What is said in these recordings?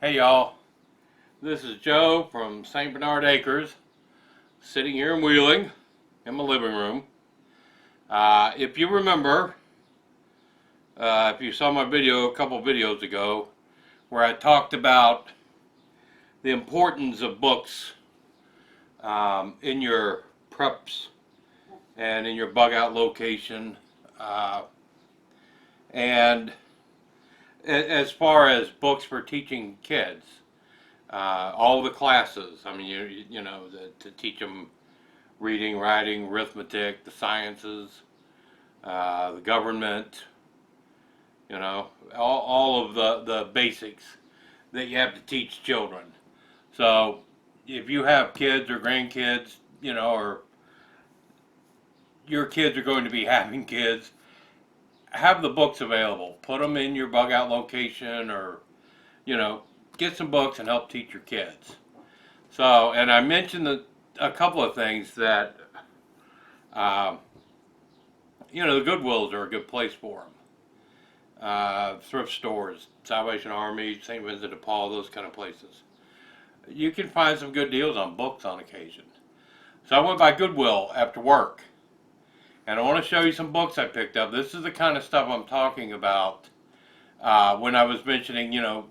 Hey y'all, this is Joe from St. Bernard Acres, sitting here in Wheeling in my living room. If you remember, if you saw my video a couple videos ago, where I talked about the importance of books in your preps and in your bug out location, and as far as books for teaching kids. All the classes. I mean, you know, to teach them reading, writing, arithmetic, the sciences, the government. You know, all of the basics that you have to teach children. So, if you have kids or grandkids, you know, or your kids are going to be having kids, have the books available. Put them in your bug out location, or you know, get some books and help teach your kids. So, and I mentioned a couple of things that, you know, the Goodwills are a good place for them. Thrift stores, Salvation Army, St. Vincent de Paul, those kind of places. You can find some good deals on books on occasion. So I went by Goodwill after work, and I want to show you some books I picked up. This is the kind of stuff I'm talking about when I was mentioning, you know,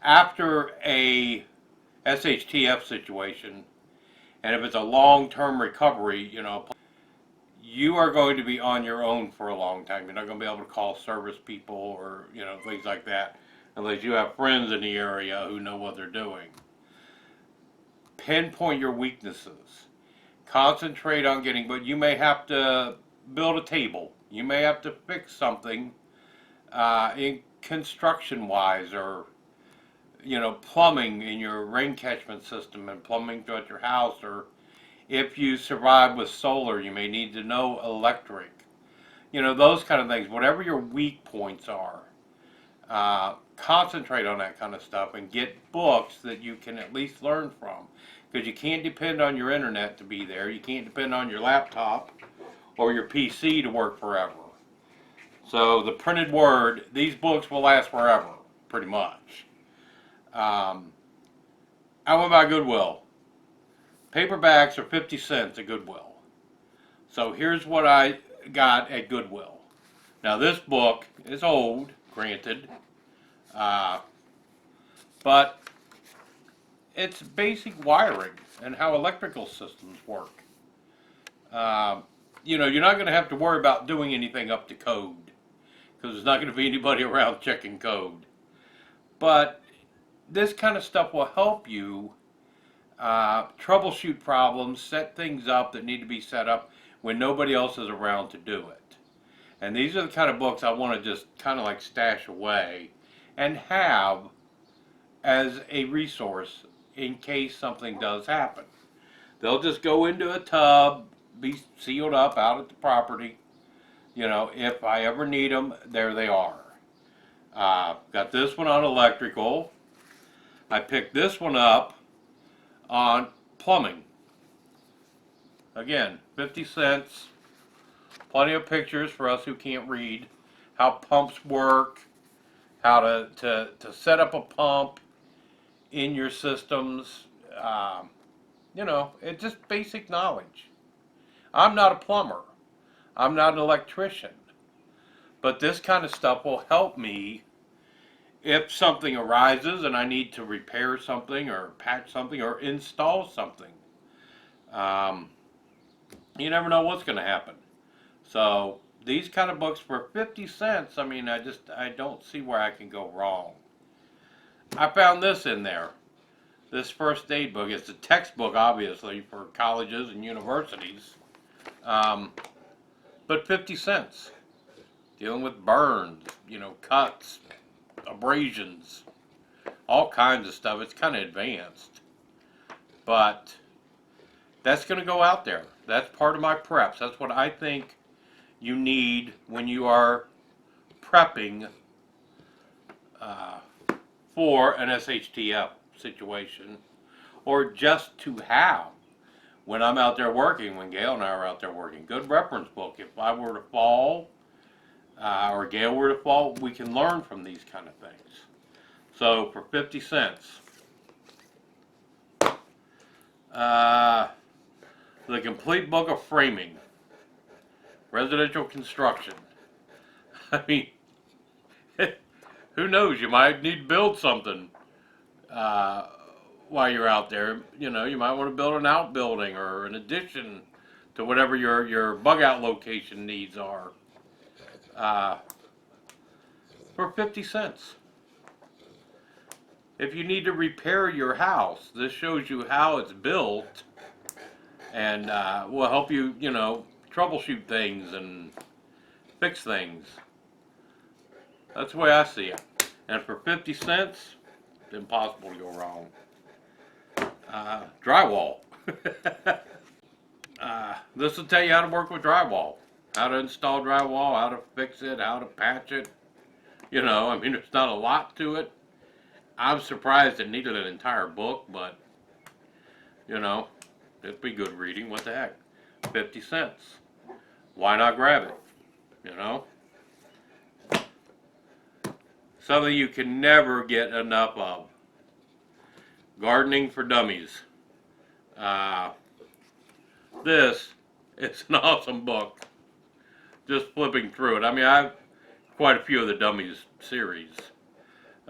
after a SHTF situation, and if it's a long-term recovery, you know, you are going to be on your own for a long time. You're not going to be able to call service people or, you know, things like that, unless you have friends in the area who know what they're doing. Pinpoint your weaknesses. Concentrate on getting, but you may have to build a table. You may have to fix something in construction-wise, or you know, plumbing in your rain catchment system and plumbing throughout your house, or if you survive with solar, you may need to know electric. You know, those kind of things. Whatever your weak points are, concentrate on that kind of stuff and get books that you can at least learn from. Because you can't depend on your internet to be there. You can't depend on your laptop or your PC to work forever. So the printed word, these books will last forever, pretty much. I went by Goodwill. Paperbacks are 50 cents at Goodwill. So here's what I got at Goodwill. Now this book is old, granted, but it's basic wiring and how electrical systems work. You know, you're not going to have to worry about doing anything up to code, because there's not going to be anybody around checking code. But this kind of stuff will help you troubleshoot problems, set things up that need to be set up when nobody else is around to do it. And these are the kind of books I want to just kind of like stash away and have as a resource in case something does happen. They'll just go into a tub, be sealed up out at the property. You know, if I ever need them, there they are. Got this one on electrical. I picked this one up on plumbing. Again, 50 cents. Plenty of pictures for us who can't read. How pumps work. How to set up a pump in your systems. You know, it's just basic knowledge. I'm not a plumber. I'm not an electrician. But this kind of stuff will help me if something arises and I need to repair something or patch something or install something. You never know what's going to happen. So these kind of books for 50 cents, I mean, I don't see where I can go wrong. I found this in there. This first aid book. It's a textbook, obviously, for colleges and universities. But 50 cents. Dealing with burns, you know, cuts, abrasions, all kinds of stuff. It's kind of advanced, but that's going to go out there. That's part of my preps. That's what I think you need when you are prepping for an SHTF situation, or just to have when I'm out there working, when Gail and I are out there working. Good reference book. If I were to fall or Gail were to fall, we can learn from these kind of things. So for 50 cents, the complete book of framing, residential construction. I mean, who knows? You might need to build something while you're out there. You know, you might want to build an outbuilding or an addition to whatever your bug out location needs are. For 50 cents. If you need to repair your house, this shows you how it's built and will help you, you know, troubleshoot things and fix things. That's the way I see it. And for 50 cents, it's impossible to go wrong. Drywall. This will tell you how to work with drywall, how to install drywall, how to fix it, how to patch it. You know, I mean, there's not a lot to it. I'm surprised it needed an entire book, but, you know, it'd be good reading. What the heck? 50 cents. Why not grab it? You know? Something you can never get enough of. Gardening for Dummies. This is an awesome book. Just flipping through it. I mean, I've quite a few of the Dummies series.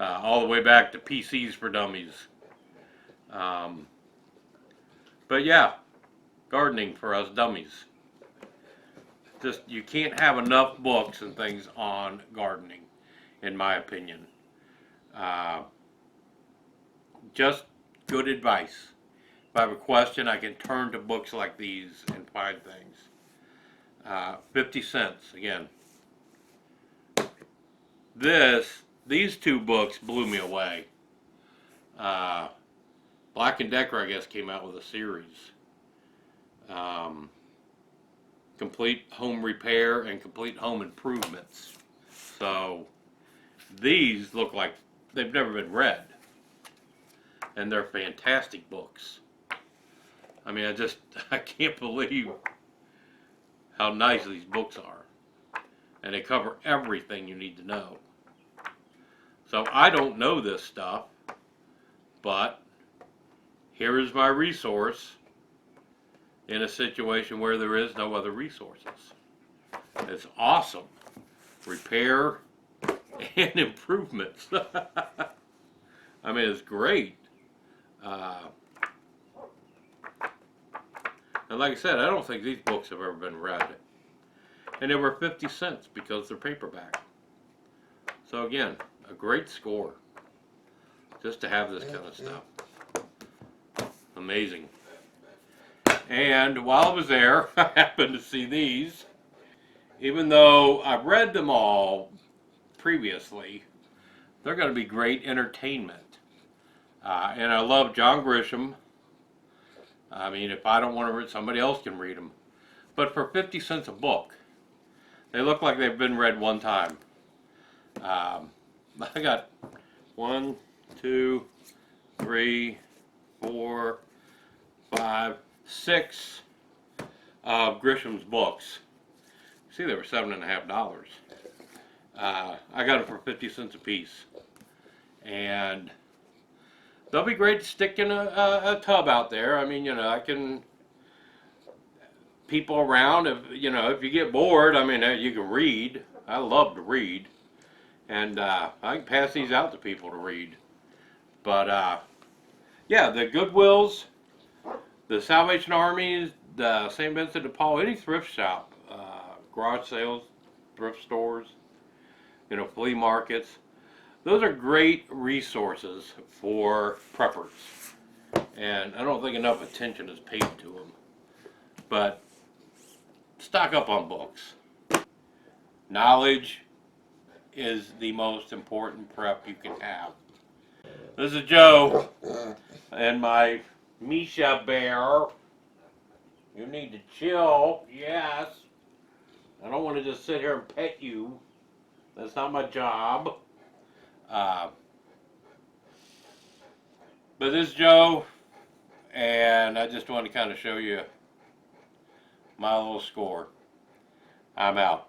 All the way back to PCs for Dummies. But yeah, gardening for us dummies. Just, you can't have enough books and things on gardening, in my opinion. Just good advice. If I have a question, I can turn to books like these and find things. 50 cents, again. These two books blew me away. Black & Decker, I guess, came out with a series. Complete Home Repair and Complete Home Improvements. So these look like they've never been read. And they're fantastic books. I mean, I can't believe how nice these books are. And they cover everything you need to know. So I don't know this stuff, but here is my resource in a situation where there is no other resources. It's awesome. Repair and improvements. I mean, it's great. And like I said, I don't think these books have ever been read. And they were 50 cents because they're paperback. So again, a great score. Just to have this kind of stuff. Amazing. And while I was there, I happened to see these. Even though I've read them all previously, they're going to be great entertainment. And I love John Grisham. I mean, if I don't want to read, somebody else can read them. But for 50 cents a book, they look like they've been read one time. I got 1, 2, 3, 4, 5, 6 of Grisham's books. See, they were $7.50. I got them for 50 cents a piece. And they'll be great to stick in a tub out there. I mean, you know, I can, people around, if you get bored, I mean, you can read. I love to read. And I can pass these out to people to read. But, yeah, the Goodwills, the Salvation Armies, the St. Vincent de Paul, any thrift shop, garage sales, thrift stores, flea markets. Those are great resources for preppers. And I don't think enough attention is paid to them. But stock up on books. Knowledge is the most important prep you can have. This is Joe and my Misha bear. You need to chill, yes. I don't want to just sit here and pet you. That's not my job. But this is Joe, and I just want to kind of show you my little score. I'm out.